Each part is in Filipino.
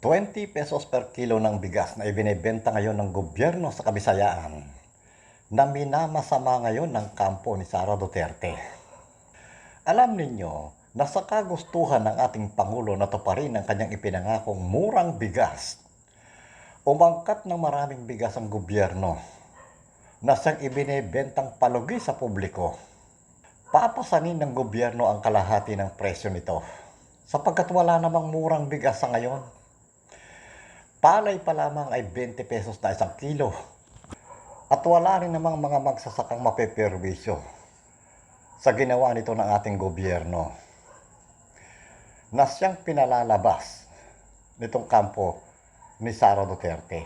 ₱20 per kilo ng bigas na ibinebenta ngayon ng gobyerno sa Kabisayaan na minamasama ngayon ng kampo ni Sara Duterte. Alam ninyo na sa kagustuhan ng ating Pangulo na tuparin ang kanyang ipinangakong murang bigas, umangkat ng maraming bigas ang gobyerno na siyang ibinebentang palugi sa publiko. Papasanin ng gobyerno ang kalahati ng presyo nito sapagkat wala namang murang bigas sa ngayon. Palay pa lamang ay ₱20 na isang kilo. At wala rin namang mga magsasakang mapeperwisyo sa ginawa nito ng ating gobyerno na siyang pinalalabas nitong kampo ni Sara Duterte.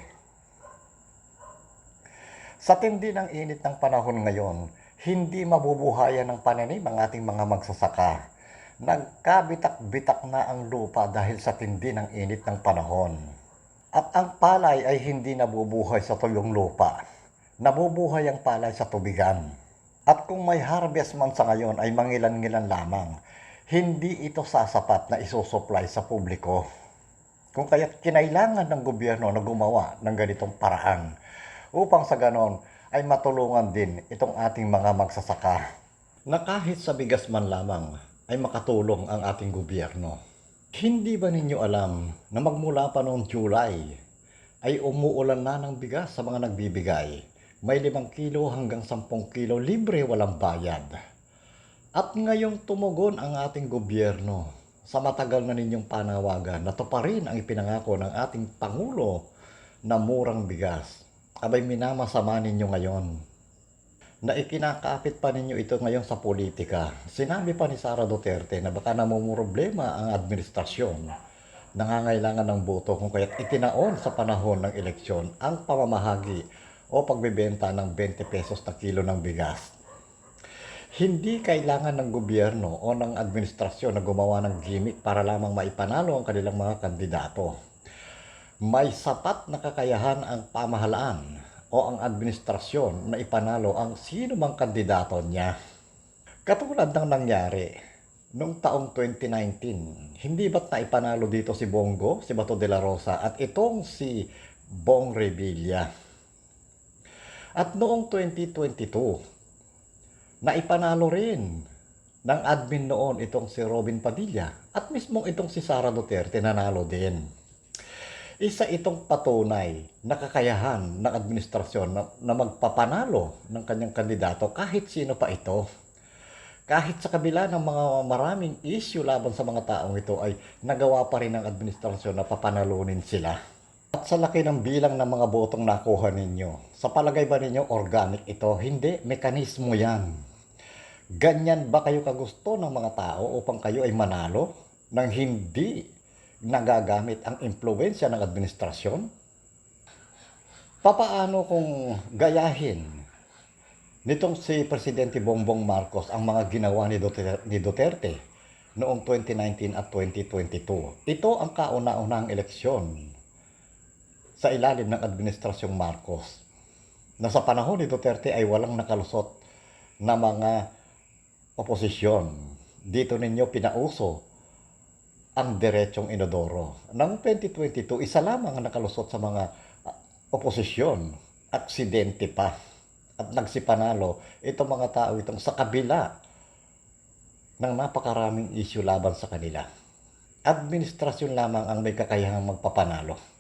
Sa tindi ng init ng panahon ngayon, hindi mabubuhayan ng pananim ang ating mga magsasaka. Nagkabitak-bitak na ang lupa dahil sa tindi ng init ng panahon. At ang palay ay hindi nabubuhay sa tuyong lupa. Nabubuhay ang palay sa tubigan. At kung may harvest man sa ngayon ay mangilan-ngilan lamang, hindi ito sasapat na isusupply sa publiko. Kung kaya't kinailangan ng gobyerno na gumawa ng ganitong paraan upang sa ganon ay matulungan din itong ating mga magsasaka na kahit sa bigas man lamang ay makatulong ang ating gobyerno. Hindi ba ninyo alam na magmula pa noong July ay umuulan na ng bigas sa mga nagbibigay? May 5 kilo hanggang 10 kilo libre walang bayad. At ngayong tumugon ang ating gobyerno sa matagal na ninyong panawagan na tuparin ang ipinangako ng ating Pangulo na murang bigas. Abay minamasama ninyo ngayon na ikinakapit pa ninyo ito ngayon sa politika. Sinabi pa ni Sara Duterte na baka namumroblema ang administrasyon, nangangailangan ng boto kung kaya't itinaon sa panahon ng eleksyon ang pamamahagi o pagbebenta ng ₱20 na kilo ng bigas. Hindi kailangan ng gobyerno o ng administrasyon na gumawa ng gimmick para lamang maipanalo ang kanilang mga kandidato. May sapat na kakayahan ang pamahalaan o ang administrasyon na ipanalo ang sino mang kandidato niya. Katulad ng nangyari noong taong 2019, hindi ba't naipanalo dito si Bongo, si Bato de la Rosa at itong si Bong Revilla? At noong 2022, naipanalo rin ng admin noon itong si Robin Padilla at mismong itong si Sara Duterte nanalo din. Isa itong patunay na kakayahan ng administrasyon na magpapanalo ng kanyang kandidato kahit sino pa ito. Kahit sa kabila ng mga maraming issue laban sa mga taong ito ay nagawa pa rin ng administrasyon na papanalunin sila. At sa laki ng bilang ng mga botong nakuha ninyo, sa palagay ba ninyo organic ito? Hindi, mekanismo yan. Ganyan ba kayo kagusto ng mga tao upang kayo ay manalo nang hindi nagagamit ang impluwensya ng administrasyon? Papaano kung gayahin nitong si Presidente Bongbong Marcos ang mga ginawa ni Duterte noong 2019 at 2022? Ito ang kauna-unahang eleksyon sa ilalim ng administrasyong Marcos na sa panahon ni Duterte ay walang nakalusot na mga oposisyon. Dito ninyo pinauso ang diretsong inodoro. Noong 2022, isa lamang ang nakalusot sa mga oposisyon. Aksidente pa. At nagsipanalo itong mga tao itong sa kabila ng napakaraming issue laban sa kanila. Administrasyon lamang ang may kakayahang magpapanalo.